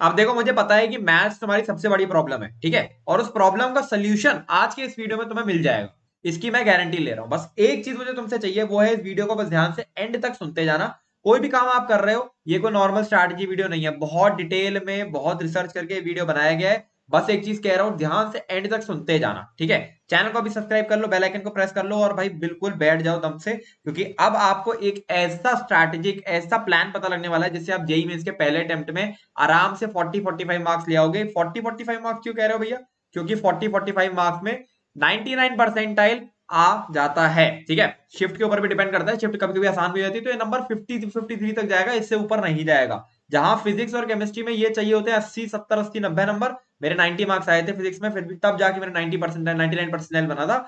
अब देखो, मुझे पता है कि मैथ्स तुम्हारी सबसे बड़ी प्रॉब्लम है, ठीक है, और उस प्रॉब्लम का सोल्यूशन आज के इस वीडियो में तुम्हें मिल जाएगा, इसकी मैं गारंटी ले रहा हूं। बस एक चीज मुझे तुमसे चाहिए, वो है इस वीडियो को बस ध्यान से एंड तक सुनते जाना। कोई भी काम आप कर रहे हो, ये कोई नॉर्मल स्ट्रैटेजी वीडियो नहीं है, बहुत डिटेल में बहुत रिसर्च करके वीडियो बनाया गया है। बस एक चीज कह रहा हूं, ध्यान से एंड तक सुनते जाना, ठीक है। चैनल को भी सब्सक्राइब कर लो, बेल आइकन को प्रेस कर लो, और भाई बिल्कुल बैठ जाओ दम से, क्योंकि अब आपको एक ऐसा स्ट्रैटेजिक ऐसा प्लान पता लगने वाला है जिससे आप जेईई मेंस के पहले अटेम्प्ट में आराम से 40-45 मार्क्स ले आओगे। 40-45 मार्क्स क्यों कह रहे हो भैया? क्योंकि 40-45 मार्क्स में 99 परसेंटाइल आ जाता है, ठीक है। शिफ्ट के ऊपर भी डिपेंड करता है, शिफ्ट कभी कभी आसान भी हो जाती है, तो ये नंबर 50-53 तक जाएगा, इससे ऊपर नहीं जाएगा। जहां फिजिक्स और केमिस्ट्री में ये चाहिए होते हैं 80, 70, 80, 90 नंबर, मेरे 90 मार्क्स आए थे फिजिक्स में, फिर भी तब जाके मेरे 90%, 99% बना था।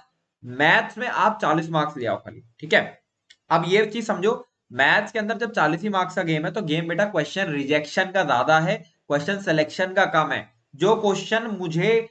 मैथ्स में आप 40 मार्क्स ले आओ खाली, ठीक है। अब ये चीज समझो, मैथ्स के अंदर जब 40 ही मार्क्स का गेम है, तो गेम बेटा क्वेश्चन रिजेक्शन का ज्यादा है, क्वेश्चन सिलेक्शन का कम है। जो क्वेश्चन मुझे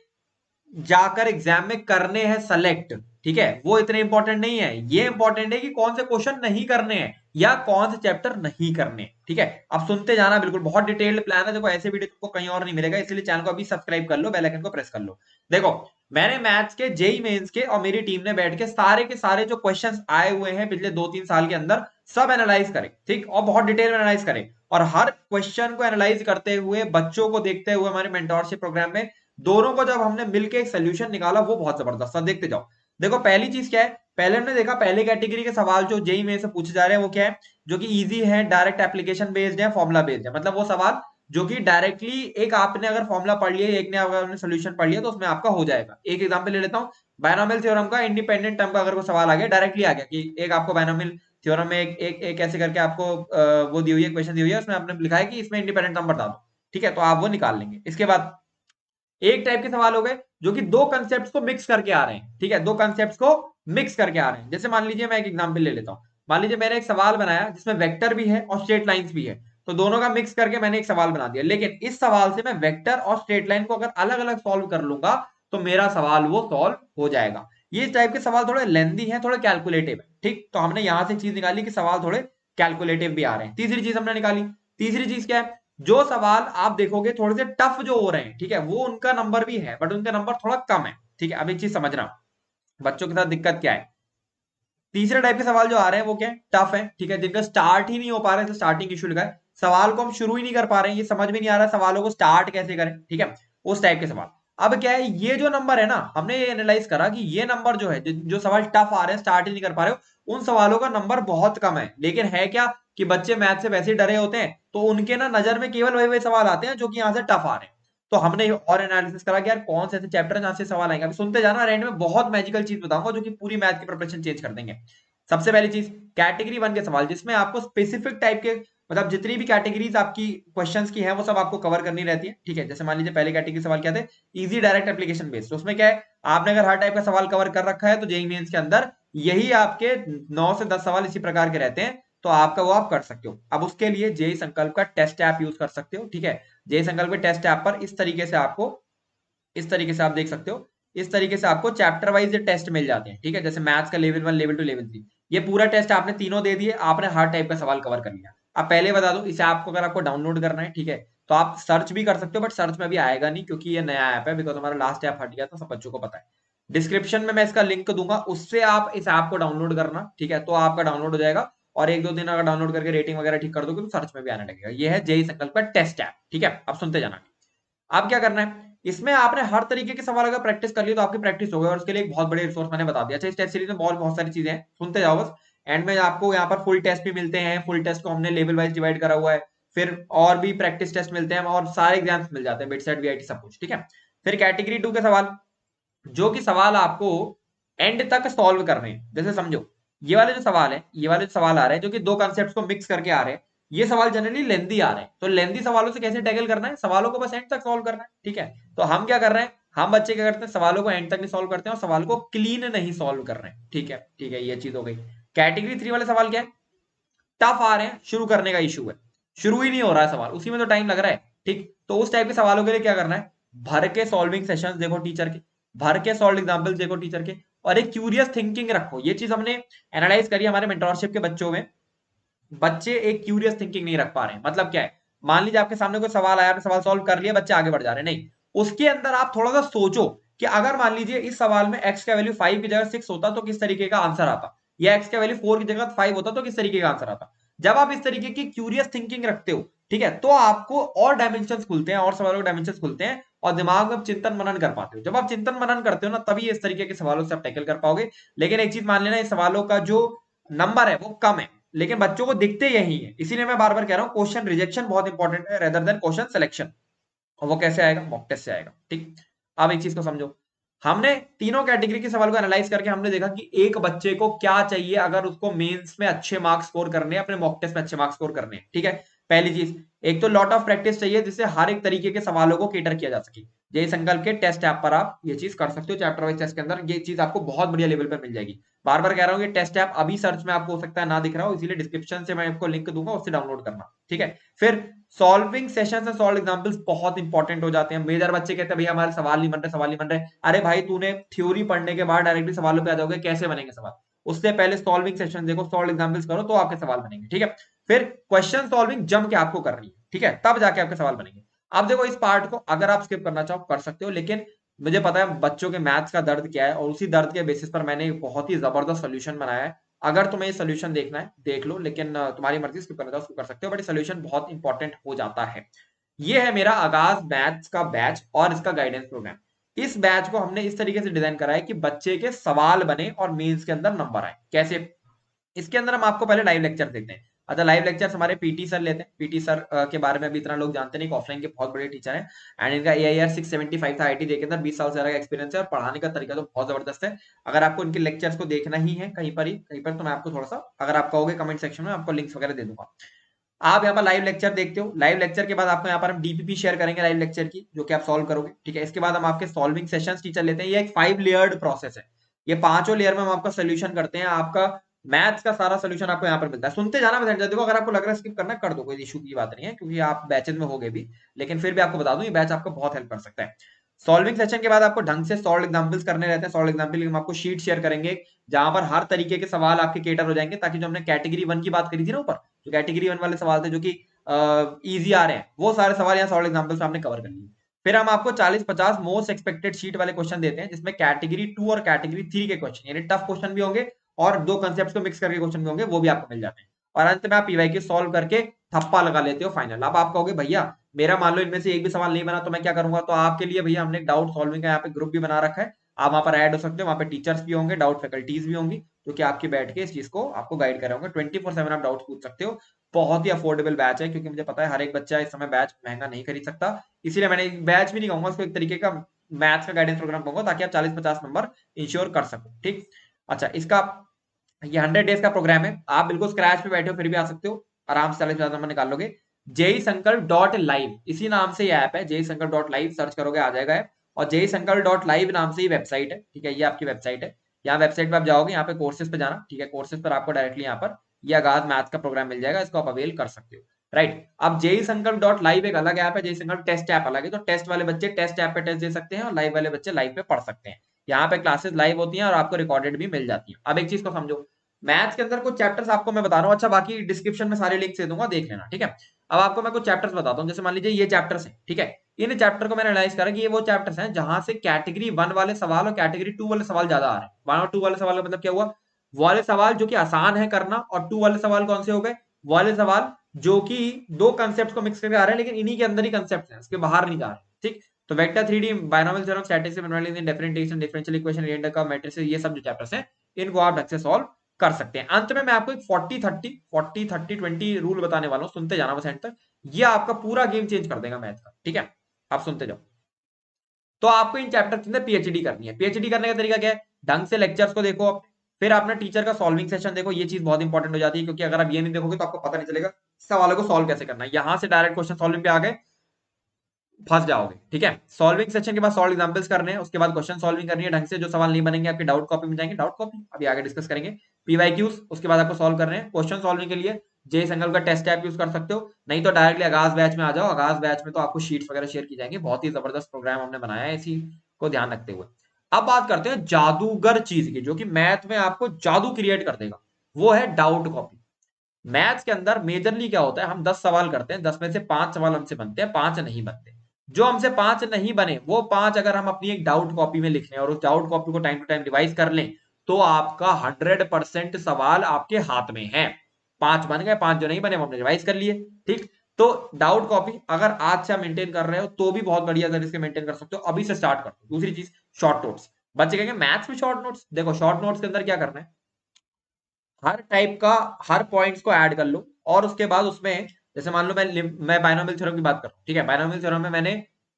जाकर एग्जाम में करने हैं सेलेक्ट, ठीक है, वो इतने इंपॉर्टेंट नहीं है। ये इंपॉर्टेंट है कि कौन से क्वेश्चन नहीं करने हैं या कौन से चैप्टर नहीं करने, ठीक है। अब सुनते जाना, बिल्कुल बहुत डिटेल्ड प्लान है। देखो, ऐसे वीडियो तुमको कहीं और नहीं मिलेगा, इसलिए चैनल को अभी सब्सक्राइब कर लो, बेल आइकन को प्रेस कर लो। देखो, मैंने मैथ्स के जेई मेंस के और मेरी टीम ने बैठ के सारे जो क्वेश्चंस आए हुए हैं पिछले 2-3 साल के अंदर, सब एनालाइज करें, ठीक, और बहुत डिटेल में एनालाइज करें। और हर क्वेश्चन को एनालाइज करते हुए, बच्चों को देखते हुए, हमारे मेंटोरशिप प्रोग्राम में दोनों को जब हमने मिलकर एक सोल्यूशन निकाला, वो बहुत जबरदस्त था। देखते जाओ। देखो, पहली चीज क्या है, पहले हमने देखा पहले कैटेगरी के सवाल जो जेई में से पूछे जा रहे हैं वो क्या है, जो कि इजी है, डायरेक्ट एप्लीकेशन बेस्ड है, फॉर्मुला बेस्ड है। मतलब वो सवाल जो कि डायरेक्टली, एक आपने अगर फॉर्मुला पढ़ लिया, एक ने अगर सोल्यूशन पढ़ लिया, तो उसमें आपका हो जाएगा। एक एग्जांपल ले लेता हूँ, बायनोमियल थ्योरम का इंडिपेंडेंट टर्म का अगर वो सवाल आ गया, डायरेक्टली आ गया कि एक आपको बायनोमियल थ्योरम में एक ऐसे करके आपको वो दी हुई है, क्वेश्चन दी हुई है, उसमें आपने लिखा है कि इसमें इंडिपेंडेंट टर्म बता दो, ठीक है, तो आप वो निकाल लेंगे। इसके बाद एक टाइप के सवाल हो गए जो कि दो कंसेप्ट को मिक्स करके आ रहे हैं, ठीक है, दो कंसेप्ट को मिक्स करके आ रहे हैं। जैसे मान लीजिए, मैं एक एग्जांपल ले लेता हूं। मान लीजिए मैंने एक सवाल बनाया जिसमें वेक्टर भी है और स्ट्रेट लाइंस भी है, तो दोनों का मिक्स करके मैंने एक सवाल बना दिया। लेकिन इस सवाल से मैं वेक्टर और स्ट्रेट लाइन को अगर अलग अलग सॉल्व कर लूंगा, तो मेरा सवाल वो सॉल्व हो जाएगा। ये टाइप के सवाल थोड़े लेंदी है, थोड़े कैलकुलेटिव है, ठीक। तो हमने यहां से एक चीज निकाली कि सवाल थोड़े कैलकुलेटिव भी आ रहे हैं। तीसरी चीज हमने निकाली, तीसरी चीज क्या है, जो सवाल आप देखोगे थोड़े से टफ जो हो रहे हैं, ठीक है, वो उनका नंबर भी है, बट उनका नंबर थोड़ा कम है, ठीक है। अब एक चीज समझना, बच्चों के साथ दिक्कत क्या है। तीसरे टाइप के सवाल जो आ रहे हैं वो क्या है, टफ है, ठीक है, जिनका स्टार्ट ही नहीं हो पा रहा है, तो स्टार्टिंग इशू लिखा है, सवाल को हम शुरू ही नहीं कर पा रहे हैं, ये समझ में नहीं आ रहा सवालों को स्टार्ट कैसे करें, ठीक है, उस टाइप के सवाल। अब क्या है, ये जो नंबर है ना, हमने ये एनालाइज करा कि ये नंबर जो है, जो सवाल टफ आ रहे हैं, स्टार्ट ही नहीं कर पा रहे हो, उन सवालों का नंबर बहुत कम है। लेकिन है क्या कि बच्चे मैथ से वैसे ही डरे होते हैं, तो उनके ना नजर में केवल वही वही सवाल आते हैं जो कि यहाँ से टफ आ रहे हैं। तो हमने और एनालिसिस करा कि यार कौन से ऐसे चैप्टर जहां से सवाल आएंगे। अभी सुनते जाना, एंड में बहुत मैजिकल चीज बताऊंगा जो कि पूरी मैथ की प्रिपरेशन चेंज कर देंगे। सबसे पहली चीज, कैटेगरी वन के सवाल, जिसमें आपको स्पेसिफिक टाइप के, मतलब जितनी भी कैटेगरीज आपकी क्वेश्चंस की हैं, वो सब आपको कवर करनी रहती है, ठीक है। जैसे मान लीजिए पहले कैटेगरी सवाल क्या थे, इजी डायरेक्ट एप्लीकेशन बेस्ड। तो उसमें क्या है, आपने अगर हर टाइप का सवाल कवर कर रखा है, तो जेईई मेंस के अंदर यही आपके 9 से 10 सवाल इसी प्रकार के रहते हैं, तो आपका वो आप कर सकते हो। अब उसके लिए जेईई संकल्प का टेस्ट ऐप यूज कर सकते हो, ठीक है। जेईई संकल्प के टेस्ट ऐप पर इस तरीके से आपको, इस तरीके से आप देख सकते हो, इस तरीके से आपको चैप्टर वाइज टेस्ट मिल जाते हैं, ठीक है। जैसे मैथ्स का लेवल 1, लेवल 2, लेवल 3, ये पूरा टेस्ट आपने तीनों दे दिए, आपने हर टाइप का सवाल कवर कर लिया। अब पहले बता दो, इसे आपको अगर आपको डाउनलोड करना है, ठीक है, तो आप सर्च भी कर सकते हो, बट सर्च में भी आएगा नहीं, क्योंकि ये नया ऐप है, बिकॉज हमारा लास्ट ऐप हट गया था, सब बच्चों को पता है। डिस्क्रिप्शन में मैं इसका लिंक दूंगा, उससे आप इस ऐप को डाउनलोड करना, ठीक है, तो आपका डाउनलोड हो जाएगा। और एक दो दिन अगर डाउनलोड करके रेटिंग वगैरह ठीक कर दोगे, तो सर्च में भी आने लगेगा। ये है जेई संकल्प का टेस्ट ऐप, ठीक है। अब सुनते जाना, आप क्या करना है, इसमें आपने हर तरीके के सवाल अगर प्रैक्टिस कर लिया, तो आपकी प्रैक्टिस हो गई, और उसके लिए एक बहुत बड़े रिसोर्स मैंने बता दिया। अच्छा, इस टेस्ट सीरीज में बहुत बहुत सारी चीजें हैं, सुनते जाओ बस। एंड में आपको यहाँ पर फुल टेस्ट भी मिलते हैं, फुल टेस्ट को हमने लेवल वाइज डिवाइड करा हुआ है, फिर और भी प्रैक्टिस टेस्ट मिलते हैं, और सारे एग्जाम्स मिल जाते हैं, बिट सेट वीआईटी सब कुछ, ठीक है। फिर कैटेगरी 2 के सवाल, जो कि सवाल आपको एंड तक सॉल्व करने हैं। जैसे समझो, ये वाले जो सवाल है, ये वाले जो सवाल आ रहे हैं जो कि दो कॉन्सेप्ट्स को मिक्स करके आ रहे हैं, ये सवाल जनरली लेंदी आ रहे हैं। तो लेंदी सवालों से कैसे टैकल करना है, सवालों को बस एंड तक सॉल्व करना है, ठीक है। तो हम क्या कर रहे हैं, हम बच्चे क्या करते हैं, सवालों को एंड तक नहीं सॉल्व करते हैं, और सवाल को क्लीन नहीं सॉल्व कर रहे हैं, ठीक है, ठीक है, ये चीज हो गई। कैटेगरी 3 वाले सवाल क्या है, टफ आ रहे हैं, शुरू करने का इशू है, शुरू ही नहीं हो रहा है सवाल, उसी में तो टाइम लग रहा है, ठीक। तो उस टाइप के सवालों के लिए क्या करना है, भर के सॉल्विंग सेशंस देखो टीचर के, भर के सॉल्व एग्जांपल्स देखो टीचर के, और एक क्यूरियस थिंकिंग रखो। ये चीज हमने एनालाइज करी हमारे मेंटोरशिप के बच्चों में, बच्चे एक क्यूरियस थिंकिंग नहीं रख पा रहे हैं। मतलब क्या है, मान लीजिए आपके सामने कोई सवाल आया, आपने सवाल सॉल्व कर लिया, बच्चे आगे बढ़ जा रहे हैं, नहीं, उसके अंदर आप थोड़ा सा सोचो कि अगर मान लीजिए इस सवाल में x का वैल्यू 5 की जगह 6 होता तो किस तरीके का आंसर आता, या x का वैल्यू 4 की जगह 5 होता तो किस तरीके का आंसर आता। जब आप इस तरीके की क्यूरियस थिंकिंग रखते हो, ठीक है, तो आपको और डायमेंशन खुलते हैं, और सवालों के डायमेंशन खुलते हैं, और दिमाग में चिंतन मनन कर पाते हो। जब आप चिंतन मनन करते हो ना, तभी इस तरीके के सवालों से आप टैकल कर पाओगे। लेकिन एक चीज मान लेना, इस सवालों का जो नंबर है वो कम है, लेकिन बच्चों को दिखते यही है। इसीलिए मैं बार बार कह रहा हूं, क्वेश्चन रिजेक्शन बहुत इंपॉर्टेंट है रेदर देन क्वेश्चन सिलेक्शन। और वो कैसे आएगा, मॉक टेस्ट से आएगा। ठीक, अब एक चीज को समझो, हमने तीनों कैटेगरी के सवाल को एनालाइज करके हमने देखा कि एक बच्चे को क्या चाहिए अगर उसको मेंस में अच्छे मार्क्स स्कोर करने हैं, अपने मॉक टेस्ट में अच्छे मार्क्स स्कोर करने हैं। ठीक है, पहली चीज, एक तो लॉट ऑफ प्रैक्टिस चाहिए जिससे हर एक तरीके के सवालों को केटर किया जा सके। जेई संकल्प के टेस्ट ऐप पर आप ये चीज कर सकते हो, चैप्टर वाइज टेस्ट के अंदर ये चीज आपको बहुत बढ़िया लेवल पर मिल जाएगी। बार बार कह रहा हूँ, ये टेस्ट ऐप अभी सर्च में आपको हो सकता है ना दिख रहा हो, इसीलिए डिस्क्रिप्शन से मैं आपको लिंक दूंगा, उससे डाउनलोड करना। ठीक है, फिर सॉल्विंग सेशंस और सॉल्व एग्जांपल्स बहुत इंपॉर्टेंट हो जाते हैं। मेजर बच्चे कहते हैं भैया हमारे सवाल नहीं बन रहे, सवाल नहीं बन रहे। अरे भाई, तूने थ्योरी पढ़ने के बाद डायरेक्टली सवालों पे आ जाओगे, कैसे बनेंगे सवाल? उससे पहले सॉल्विंग सेशन देखो, सॉल्व एग्जांपल्स करो, तो आपके सवाल बनेंगे। ठीक है, फिर क्वेश्चन सॉल्विंग जम के आपको करनी है, ठीक है, तब जाके आपके सवाल बनेंगे। अब देखो, इस पार्ट को अगर आप स्किप करना चाहो कर सकते हो, लेकिन मुझे पता है बच्चों के मैथ्स का दर्द क्या है, और उसी दर्द के बेसिस पर मैंने एक बहुत ही जबरदस्त सोल्यूशन बनाया है। अगर तुम्हें ये सोल्यूशन देखना है देख लो, लेकिन तुम्हारी मर्जी, स्किप करना चाहो उसको कर सकते हो, बट सोल्यूशन बहुत इंपॉर्टेंट हो जाता है। ये है मेरा आगाज मैथ्स का बैच और इसका गाइडेंस प्रोग्राम। इस बैच को हमने इस तरीके से डिजाइन करा है कि बच्चे के सवाल बने और मेंस के अंदर नंबर आए। कैसे? इसके अंदर हम आपको पहले लाइव लेक्चर देते हैं। अच्छा, लाइव लेक्चर हमारे पीटी सर लेते हैं। पीटी सर के बारे में अभी इतना लोग जानते नहीं, ऑफलाइन के बहुत बड़े टीचर हैं, एंड इनका AIR 675 था, आईटी के अंदर 20 साल से ज्यादा का एक्सपीरियंस है, और पढ़ाने का तरीका तो बहुत जबरदस्त है। अगर आपको इनके लेक्चर्स को देखना ही है कहीं पर, तो मैं आपको थोड़ा सा, अगर आप कहोगे कमेंट सेक्शन में, आपको लिंक्स वगैरह दे दूंगा। आप यहाँ पर लाइव लेक्चर देखते हो, लाइव लेक्चर के बाद आपको यहाँ पर हम डीपीपी शेयर करेंगे लाइव लेक्चर की, जो कि आप सॉल्व करोगे। ठीक है, इसके बाद हम आपके सॉल्विंग सेशंस टीचर लेते हैं। ये एक 5 लेयर्ड प्रोसेस है। ये पांचों लेयर में हम आपका सोल्यूशन करते हैं। आपका मैथ्स का सारा सोल्यूशन आपको यहाँ पर मिलता है। सुनते जाना, मैं देखो, अगर आपको लग रहा है स्किप करना कर दो, कोई इशू की बात नहीं है, क्योंकि आप बैचेज में होगे भी। लेकिन फिर भी आपको बता दूं, ये बैच आपको बहुत हेल्प कर सकता है। सॉल्विंग सेशन के बाद आपको ढंग से सॉल्व एग्जांपल्स करने रहते हैं। सॉल्व एग्जांपल हम आपको शीट शेयर करेंगे, जहां पर हर तरीके के सवाल आपके केटर हो जाएंगे, ताकि जो हमने कैटेगरी 1 की बात करी थी ना ऊपर, जो कैटेगरी 1 वाले सवाल थे जो कि इजी आ रहे हैं, वो सारे सवाल यहाँ सॉल्व एग्जांपल्स में आपने कवर कर लिए। फिर हम आपको 40-50 मोस्ट एक्सपेक्टेड शीट वाले क्वेश्चन देते हैं, जिसमें कैटेगरी 2 और कैटेगरी 3 के क्वेश्चन, यानी टफ क्वेश्चन भी होंगे और दो कंसेप्ट को मिक्स करके क्वेश्चन भी होंगे, वो भी आपको मिल जाते हैं। और अंत में आप पीवाईक्यू सॉल्व करके थप्पा लगा लेते हो फाइनल। अब आप कहोगे भैया मेरा मान लो इनमें से एक भी सवाल नहीं बना तो मैं क्या करूंगा? तो आपके लिए भैया हमने एक डाउट सॉल्विंग का यहाँ पे ग्रुप भी बना रखा है। आप वहां पर ऐड हो सकते हो, वहां पे टीचर्स भी होंगे, डाउट फैकल्टीज भी होंगी, जो कि आपके बैठ के इस चीज को आपको गाइड कर रहे होंगे। 24/7 आप डाउट पूछ सकते हो। बहुत ही अफोर्डेबल बैच है, क्योंकि मुझे पता है हर एक बच्चा इस समय बैच महंगा नहीं खरीद सकता। इसीलिए मैंने बैच भी नहीं कहूंगा उसको, एक तरीके का मैथ्स का गाइडेंस प्रोग्राम कहूंगा, ताकि आप 40-50 नंबर इंश्योर कर सको। ठीक, अच्छा, इसका ये 100 डेज का प्रोग्राम है। आप बिल्कुल स्क्रैच पे बैठे हो फिर भी आ सकते हो, आराम से 40-50 नंबर निकाल लोगे। जेई संकल्प डॉट लाइव, इसी नाम से ये ऐप है, जेई संकल्प डॉट लाइव सर्च करोगे आ जाएगा है। और जेई संकल्प डॉट लाइव नाम से ही वेबसाइट है। ठीक है, ये आपकी वेबसाइट है। यहाँ वेबसाइट पे आप जाओगे, यहाँ पे कोर्सेज पे जाना। ठीक है, कोर्सेज पर आपको डायरेक्टली यहाँ पर ये आगाज मैथ का प्रोग्राम मिल जाएगा, इसको आप अवेल कर सकते हो। राइट, अब जेई संकल्प डॉट लाइव एक अलग ऐप है, जेई संकल्प टेस्ट ऐप अलग है। तो टेस्ट वाले बच्चे टेस्ट ऐप पे टेस्ट दे सकते हैं, और लाइव वाले बच्चे लाइव पे पढ़ सकते हैं। यहाँ पे क्लासेस लाइव होती हैं और आपको रिकॉर्डेड भी मिल जाती है। अब एक चीज को समझो, मैथ्स के अंदर कुछ चैप्टर्स आपको मैं बता रहा हूँ, अच्छा बाकी डिस्क्रिप्शन में सारे लिंक्स दे दूंगा, देख लेना। ठीक है, अब आपको मैं कुछ चैप्टर्स बताता हूँ। जैसे मान लीजिए ये चैप्टर्स हैं, ठीक है, इन चैप्टर को मैंने एनालाइज करा कि ये वो चैप्टर्स हैं जहां से कैटेगरी 1 वाले सवाल और कैटेगरी 2 वाले सवाल ज्यादा आ रहे हैं। 1 और 2 वाले सवाल का मतलब क्या हुआ? वो वाले सवाल जो कि आसान है करना, और 2 वाले सवाल कौन से हो गए? वो वाले सवाल जो कि दो कंसेप्ट को मिक्स करके आ रहे हैं, लेकिन इन्हीं के अंदर ही कंसेप्ट हैं, इसके बाहर नहीं जा रहे। ठीक, तो vector 3D, binomial theorem, statistics, differentiation, differential equation, area under curve, matrices, ये सब जो चैप्टर्स हैं, इनको आप ढंग से सॉल्व कर सकते हैं। अंत में मैं आपको एक 40-30 रूल बताने वाला हूं, सुनते जाना बस एंड तक। ये आपका पूरा गेम चेंज कर देगा मैथ का। ठीक है, आप सुनते जाओ। तो आपको इन चैप्टर के अंदर पीएचडी करनी है। पीएचडी करने का तरीका क्या है? ढंग से लेक्चर्स को देखो, फिर अपना टीचर का सॉल्विंग सेशन देखो। ये चीज बहुत इंपॉर्टेंट हो जाती है, क्योंकि अगर आप ये नहीं देखोगे तो आपको पता नहीं चलेगा सवालों को सॉल्व कैसे करना है। यहां से डायरेक्ट क्वेश्चन सॉल्विंग पे आ गए, फंस जाओगे। ठीक है, सॉल्विंग सेक्शन के बाद सॉल्व एग्जांपल्स करने हैं, उसके बाद क्वेश्चन सॉल्विंग करनी है ढंग से। जो सवाल नहीं बनेंगे आपके डाउट कॉपी में जाएंगे, डाउट कॉपी अभी आगे डिस्कस करेंगे। पीवाईक्यूज उसके बाद आपको सॉल्व करने हैं। क्वेश्चन सॉल्विंग के लिए जे संकल्प का टेस्ट ऐप यूज कर सकते हो, नहीं तो डायरेक्टली आगाज बैच में आ जाओ। आगाज बैच में तो आपको शीट्स वगैरह शेयर की जाएंगी। बहुत ही जबरदस्त प्रोग्राम हमने बनाया है, इसी को ध्यान रखते हुए। अब बात करते हैं जादूगर चीज की, जो कि मैथ में आपको जादू क्रिएट कर देगा, वो है डाउट कॉपी। मैथ्स के अंदर मेजरली क्या होता है, हम 10 सवाल करते हैं, 10 में से 5 सवाल हमसे बनते हैं, 5 नहीं बनते। जो हमसे 5 नहीं बने वो 5 अगर हम अपनी एक डाउट कॉपी में लिख लें और उस डाउट कॉपी को टाइम टू टाइम रिवाइज कर लें तो आपका 100% सवाल आपके हाथ में है। 5 बन गए, 5 जो नहीं बने वो हमने रिवाइज कर लिए। ठीक, तो डाउट कॉपी अगर आज से आप मेंटेन कर रहे हो तो भी बहुत बढ़िया, अगर इसके मेंटेन कर सकते हो अभी से स्टार्ट कर दो। दूसरी चीज, शॉर्ट नोट्स। बच्चे कहेंगे मैथ्स में शॉर्ट नोट्स, देखो शॉर्ट नोट्स के अंदर क्या करना है, हर टाइप का हर पॉइंट्स को ऐड कर लो और उसके बाद उसमें, जैसे मान लो मैं बायनोमियल थ्योरम की बात कर रहा हूँ, ठीक है, बायनोमियल थ्योरम में मैंने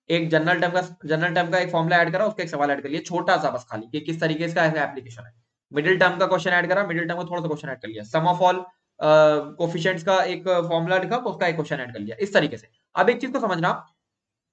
एक जनरल टर्म का एक फॉर्मूला ऐड करा, उसका एक सवाल ऐड कर लिया छोटा सा बस, खाली कि किस तरीके से एप्लीकेशन है। मिडिल टर्म का क्वेश्चन ऐड करा, मिडिल टर्म का थोड़ा सा क्वेश्चन ऐड कर लिया। सम ऑफ ऑल कोफिशिएंट्स का एक फॉर्मूला लिखा, उसका एक क्वेश्चन ऐड कर लिया, इस तरीके से। अब एक चीज को समझना,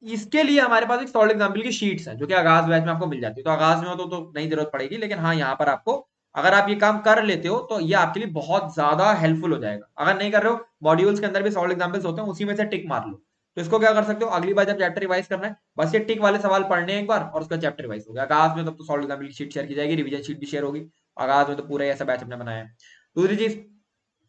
इसके लिए हमारे पास एक सॉल्व एग्जाम्पल की शीट्स है जो कि आगाज बैच में आपको मिल जाती है। तो आगाज में हो तो नहीं जरूरत पड़ेगी, लेकिन हाँ यहाँ पर आपको, अगर आप ये काम कर लेते हो तो ये आपके लिए बहुत ज्यादा हेल्पफुल हो जाएगा। अगर नहीं कर रहे हो, मॉड्यूल्स के अंदर भी सॉल्व एग्जाम्पल्स होते हैं, उसी में से टिक मार लो। तो इसको क्या कर सकते हो, अगली बार जब चैप्टर रिवाइज करना है बस ये टिक वाले सवाल पढ़ने हैं एक बार और उसका चैप्टर रिवाइज हो गया। आगाज में तब तो सॉल्व एग्जाम्पल की शीट शेयर की जाएगी, रिवीजन शीट भी शेयर होगी। आगाज में तो पूरा ऐसा बैच हमने बनाया है। दूसरी चीज,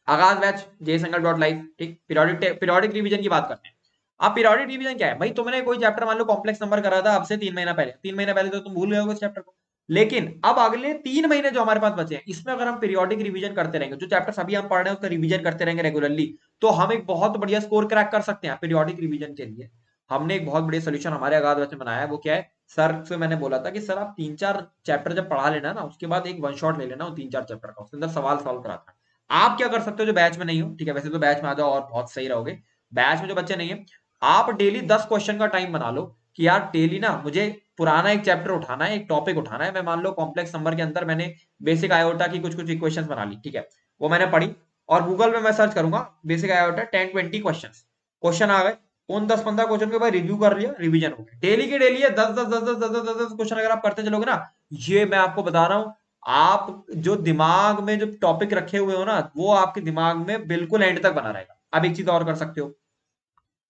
आगाज बैच jsangal.live, ठीक, पीरियोडिक रिवीजन की बात करते हैं। अब पीरियोडिक रिवीजन क्या है भाई, तुमने कोई चैप्टर मान लो कॉम्प्लेक्स नंबर करा था अब से 3 महीना पहले, 3 महीना पहले तो तुम भूल गए हो उस चैप्टर को, लेकिन अब अगले 3 महीने जो हमारे पास बचे हैं इसमें अगर हम पीरियोडिक रिवीजन करते रहेंगे, जो चैप्टर अभी हम पढ़ रहे हैं उसका रिवीजन करते रहेंगे रेगुलरली, तो हम एक बहुत बढ़िया स्कोर क्रैक कर सकते हैं पीरियोडिक रिवीजन के लिए। हमने एक बहुत बढ़िया सोल्यूशन हमारे आगाज बैच में बनाया है। वो क्या है, सर से मैंने बोला था कि सर आप 3-4 चैप्टर जब पढ़ा लेना ना, उसके बाद एक वन शॉट ले लेना 3-4 चैप्टर का, उसके अंदर सवाल सॉल्व कराता है। आप क्या कर सकते हो जो बैच में नहीं हो, ठीक है, वैसे तो बैच में आ जाओ और बहुत सही रहोगे। बैच में जो बच्चे नहीं है, आप डेली 10 क्वेश्चन का टाइम बना लो कि यार डेली ना मुझे पुराना एक चैप्टर उठाना है, एक टॉपिक उठाना है। मैं मान लो कॉम्प्लेक्स नंबर के अंदर मैंने बेसिक आयोटा की कुछ कुछ इक्वेशंस बना ली, ठीक है, वो मैंने पढ़ी और गूगल में मैं सर्च करूंगा बेसिक आयोटा 10-20 क्वेश्चन आ गए, उन 10-15 क्वेश्चन के बाद रिव्यू कर लिया, रिवीजन हो गया। डेली के डेली 10-10 क्वेश्चन अगर आप करते चलोगे ना, ये मैं आपको बता रहा हूँ, आप जो दिमाग में जो टॉपिक रखे हुए हो ना वो आपके दिमाग में बिल्कुल एंड तक बना रहेगा। अब एक चीज और कर सकते हो,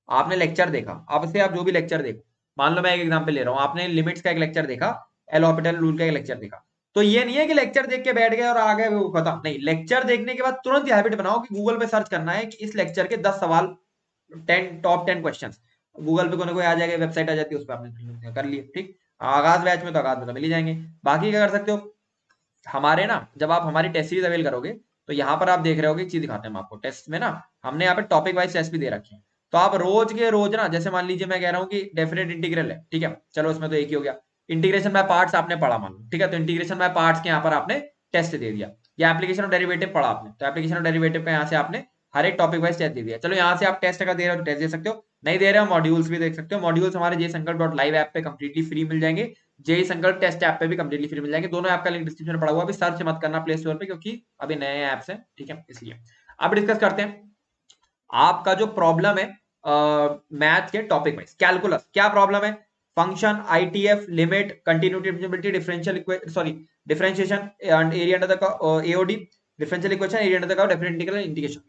आपने लेक्चर देखा, अब से आप जो भी लेक्चर देखो, मान लो मैं एक एग्जांपल ले रहा हूं, आपने लिमिट्स का एक लेक्चर देखा, एल हॉपिटल रूल का एक लेक्चर देखा, तो ये नहीं है कि लेक्चर देख के बैठ गए और आ गए वो खत्म, नहीं, लेक्चर देखने के बाद तुरंत हैबिट बनाओ कि गूगल पे सर्च करना है कि इस लेक्चर के 10 सवाल, 10 टॉप 10 क्वेश्चन। गूगल पे कोई ना कोई आ जाएगा, वेबसाइट आ जाती है, उस पर आपने कर लिए, ठीक। आगाज बैच में तो आगाज में तो मिल ही जाएंगे। बाकी क्या कर सकते हो, हमारे ना जब आप हमारी टेस्ट सीरीज अवेल करोगे तो यहाँ पर आप देख रहे हो एक चीज दिखाते हैं हम आपको टेस्ट में ना, हमने यहाँ पे टॉपिक वाइज टेस्ट भी दे रखे हैं। तो आप रोज के रोज ना, जैसे मान लीजिए मैं कह रहा हूँ कि डेफिनेट इंटीग्रल है, ठीक है, चलो उसमें तो एक ही हो गया। इंटीग्रेशन बाय पार्ट्स आपने पढ़ा मान लो, ठीक है, तो इंटीग्रेशन बाय पार्ट्स के यहाँ पर आपने टेस्ट दे दिया। या एप्लीकेशन ऑफ डेरिवेटिव पढ़ा आपने, तो एप्लीकेशन ऑफ डेरिवेटिव का यहाँ से आपने हर एक टॉपिक वाइज टेस्ट दे दिया। चलो यहाँ से आप टेस्ट अगर दे रहे हो तो टेस्ट दे सकते हो, नहीं दे रहे हो मॉड्यूल्स भी देख सकते हो। मॉड्यूल्स हमारे jsankalp.live ऐप पे कंप्लीटली फ्री मिल जाएंगे, जेई संकल्प टेस्ट ऐप पे भी कंप्लीटली फ्री मिल जाएंगे। दोनों ऐप का लिंक डिस्क्रिप्शन में पड़ा हुआ है, अभी सर्च मत करना प्ले स्टोर पे क्योंकि अभी नए ऐप्स हैं, ठीक है, इसलिए। अब डिस्कस करते हैं आपका जो प्रॉब्लम है मैथ के टॉपिक वाइज। कैलकुलस क्या प्रॉब्लम है, function, ITF, limit, continuity, differentiability, differentiation and area under the AOD, differential equation, area under the curve, different integral, integration.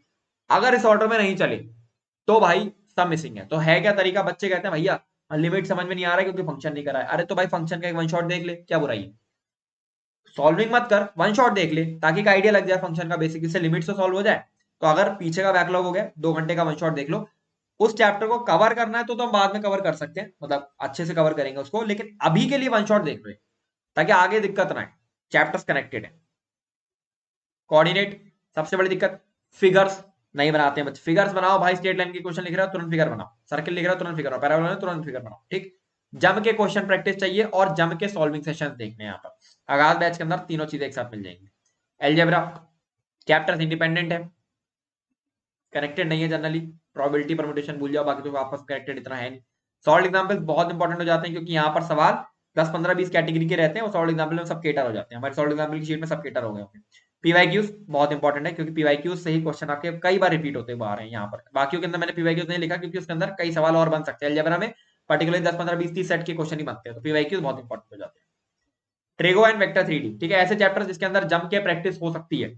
अगर इस ऑर्डर में नहीं चले तो भाई सब मिसिंग है। तो है क्या तरीका, बच्चे कहते हैं भैया लिमिट समझ में नहीं आ रहा है क्योंकि फंक्शन नहीं करा है। अरे तो भाई फंक्शन का एक वन शॉट देख ले, क्या बुराई है, सॉल्विंग मत कर, वन शॉट देख ले ताकि एक आइडिया लग जाए फंक्शन का बेसिक, इससे लिमिट तो सॉल्व हो जाए। तो अगर पीछे का बैकलॉग हो गया 2 घंटे का, वन शॉट देख लो। उस चैप्टर को कवर करना है तो हम बाद में कवर कर सकते हैं, मतलब अच्छे से कवर करेंगे उसको, लेकिन अभी के लिए वन शॉट देख रहे ताकि आगे दिक्कत ना आए। चैप्टर्स कनेक्टेड है। कोऑर्डिनेट सबसे बड़ी दिक्कत, फिगर्स नहीं बनाते हैं बच्चे। फिगर्स बनाओ भाई, स्ट्रेट लाइन के क्वेश्चन लिख रहे हो तुरंत फिगर बनाओ, सर्किल लिख रहे हो तुरंत फिगर बनाओ, पैराबोला तुरंत फिगर बनाओ, ठीक। जम के क्वेश्चन प्रैक्टिस चाहिए और जम के सॉल्विंग सेशंस देखने हैं यहाँ पर। आगाज बैच के अंदर तीनों चीजें एक साथ मिल जाएंगी। अलजेब्रा चैप्टर्स इंडिपेंडेंट है, कनेक्टेड नहीं है जनरली। प्रोबेबिलिटी परम्यूटेशन भूल जाओ, बाकी तो आपस कनेक्टेड इतना है नहीं। सॉल्व एग्जांपल्स बहुत इंपॉर्टेंट हो जाते हैं क्योंकि यहाँ पर सवाल 10-15-20 कैटेगरी के रहते हैं और सॉल्व एग्जांपल में सब केटर हो जाते हैं। हमारे सॉल्व एग्जांपल की शीट में सब केटर हो गए होंगे। पीवाईक्यूज बहुत इंपॉर्टेंट है क्योंकि पीवाईक्यूज से ही क्वेश्चन आपके कई बार रिपीट होते हुए आ रहे हैं यहाँ पर। बाकियों के अंदर मैंने पीवाईक्यूज नहीं लिखा क्योंकि उसके अंदर कई सवाल और बन सकते हैं, अलजेब्रा में पर्टिकुलरली 10-15-20-30 सेट के क्वेश्चन ही बनते हैं, तो पीवाईक्यूज बहुत इंपॉर्टेंट हो जाते हैं। ट्रिगो एंड वेक्टर 3D, ठीक है, ऐसे चैप्टर्स जिसके अंदर जम के प्रैक्टिस हो सकती है,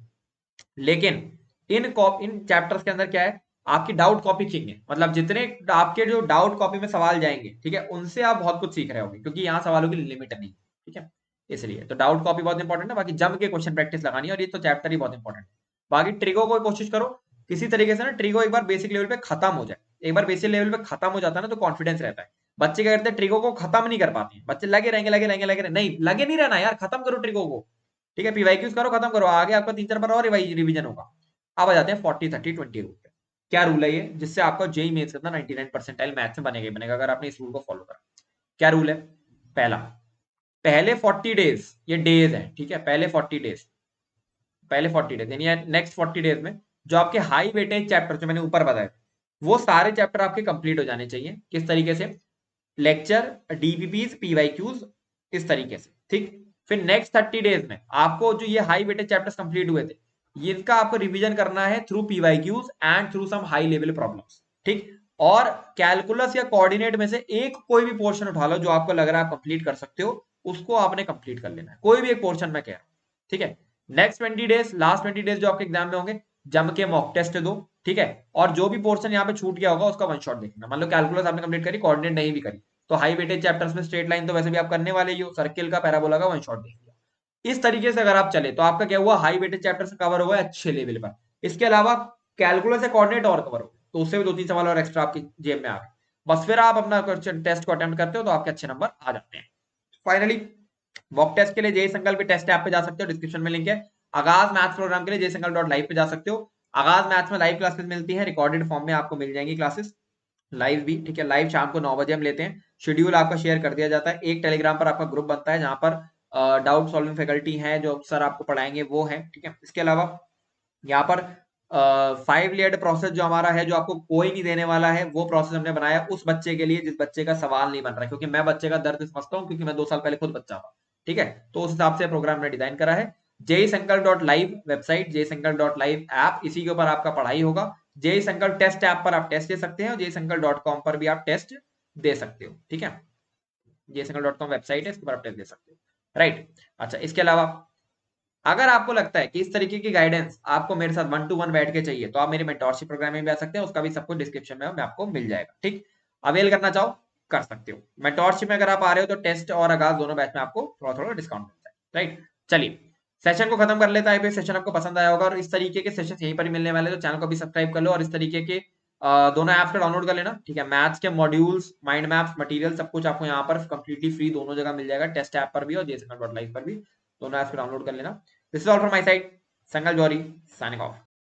लेकिन इन चैप्टर्स के अंदर क्या है, आपकी डाउट कॉपी किंग है, मतलब जितने आपके जो डाउट कॉपी में सवाल जाएंगे, ठीक है, उनसे आप बहुत कुछ सीख रहे होंगे क्योंकि यहाँ सवालों की लिमिट नहीं, ठीक है, इसलिए तो डाउट कॉपी बहुत इंपॉर्टेंट है। बाकी जम के क्वेश्चन प्रैक्टिस लगानी है और ये तो चैप्टर ही बहुत इंपॉर्टेंट है। बाकी ट्रिगो को कोशिश करो किसी तरीके से ना ट्रिको एक बार बेसिक लेवल पे खत्म हो जाए, एक बार बेसिक लेवल पे खत्म हो जाता है ना, तो कॉन्फिडेंस रहता है। बच्चे क्या करते हैं, ट्रिको को खत्म नहीं कर पाते हैं, बच्चे लगे रहेंगे लगे रहेंगे लगे रहेंगे, नहीं लगे नहीं रहना यार, खत्म करो ट्रिको को, ठीक है, पीवाईक्यूज करो, खत्म करो, आगे आपका 3-4 बार और रिवीजन होगा। अब आ जाते हैं 40-30-20 रूल पे। क्या रूल है ये, जिससे आपका जेई मेंस का 99 परसेंटाइल मैथ्स में बनेगा ही बनेगा, अगर आपने इस रूल को फॉलो करा। क्या रूल है, पहला, पहले 40 डेज, ये डेज है, ठीक है, पहले 40 डेज यानी नेक्स्ट 40 डेज में जो आपके हाई वेटेज चैप्टर जो मैंने ऊपर बताए, वो सारे चैप्टर आपके कंप्लीट हो जाने चाहिए। किस तरीके से, लेक्चर, डीपीपीज, पीवाईक्यूज, इस तरीके से, ठीक। फिर नेक्स्ट 30 डेज में आपको जो ये हाई वेटेज चैप्टर्स कंप्लीट हुए थे, इनका आपको रिवीजन करना है through PYQs and through some high level problems, ठीक। और कैलकुलस या कोऑर्डिनेट में से एक कोई भी पोर्शन उठा लो जो आपको लग रहा है आप कंप्लीट कर सकते हो, उसको आपने कंप्लीट कर लेना है, कोई भी एक पोर्शन में कह रहा हूं, ठीक है। नेक्स्ट 20 डेज, लास्ट 20 डेज जो आपके एग्जाम में होंगे, जम के मॉक टेस्ट दो, ठीक है। और जो भी पोर्शन यहाँ पे छूट गया होगा उसका वन शॉट देखना, मान लो कैलकुलस आपने कंप्लीट करी, कोऑर्डिनेट नहीं भी करी, तो हाई वेटेज चैप्टर्स में स्ट्रेट लाइन तो वैसे भी आप करने वाले ही हो, सर्किल का, पैराबोला का वन शॉट देख लिया। इस तरीके से अगर आप चले तो आपका क्या हुआ, हाई वेटेज चैप्टर्स कवर हुआ अच्छे लेवल पर। इसके अलावा कैलकुलस या कोऑर्डिनेट और कवर हो, तो उससे भी 2-3 सवाल और एक्स्ट्रा आपकी जेब में आ गए, बस फिर आप अपना टेस्ट को अटेम्प्ट करते हो तो आपके अच्छे नंबर आ जाते हैं। फाइनली मॉक टेस्ट के लिए जेई संकल्प टेस्ट ऐप पे जा सकते हो, डिस्क्रिप्शन में लिंक है। आगाज मैथ्स प्रोग्राम के लिए jsankalp.live पे जा सकते हो। आगाज मैथ्स में लाइव क्लासेस मिलती हैं, रिकॉर्डेड फॉर्म में आपको मिल जाएंगी क्लासेस, लाइव भी, ठीक है। लाइव शाम को 9 बजे हम लेते हैं, शेड्यूल आपका शेयर कर दिया जाता है, एक टेलीग्राम पर आपका ग्रुप बनता है जहां पर डाउट सॉल्विंग फैकल्टी है जो सर आपको पढ़ाएंगे वो है, ठीक है। इसके अलावा यहाँ पर 5 लेयर्ड प्रोसेस जो हमारा है, जो आपको कोई नहीं देने वाला है, वो प्रोसेस हमने बनाया उस बच्चे के लिए जिस बच्चे का सवाल नहीं बन रहा है, क्योंकि मैं बच्चे का दर्द समझता हूँ, क्योंकि मैं 2 साल पहले खुद बच्चा था, ठीक है। तो उस हिसाब से प्रोग्राम ने डिजाइन करा है। जेई संकल्प डॉट लाइव वेबसाइट, जेई संकल्प डॉट लाइव ऐप, इसी के ऊपर आपका पढ़ाई होगा। जेई संकल्प टेस्ट ऐप पर आप टेस्ट दे सकते हैं और जेई संकल्प .com पर भी आप टेस्ट दे सकते हो, ठीक है। जेई संकल्प .com वेबसाइट है, इसके ऊपर आप टेस्ट दे सकते हो, राइट। अच्छा, इसके अलावा अगर आपको लगता है कि इस तरीके की गाइडेंस आपको मेरे साथ 1 to 1 बैठ के चाहिए, तो आप मेरे मेंटोरशिप प्रोग्राम में भी आ सकते हैं, उसका भी सब कुछ डिस्क्रिप्शन में आपको मिल जाएगा, ठीक। अवेल करना चाहो कर सकते हो। मेंटोरशिप में अगर आप आ रहे हो तो टेस्ट और आगाज दोनों बैच में आपको थोड़ा थोड़ा डिस्काउंट मिलता है, राइट। चलिए सेशन को खत्म कर लेता है, सेशन आपको पसंद आया होगा और इस तरीके के सेशन यहीं पर ही मिलने वाले, तो चैनल को भी सब्सक्राइब कर लो और इस तरीके के दोनों ऐप्स को डाउनलोड कर लेना, ठीक है। मैथ्स के मॉड्यूल्स, माइंड मैप्स, मटेरियल सब कुछ आपको यहाँ पर कंप्लीटली फ्री दोनों जगह मिल जाएगा, टेस्ट ऐप पर भी और jsankalp.live पर भी, दोनों ऐप्स को डाउनलोड कर लेना। This is all from my side. Sangal Jori signing off.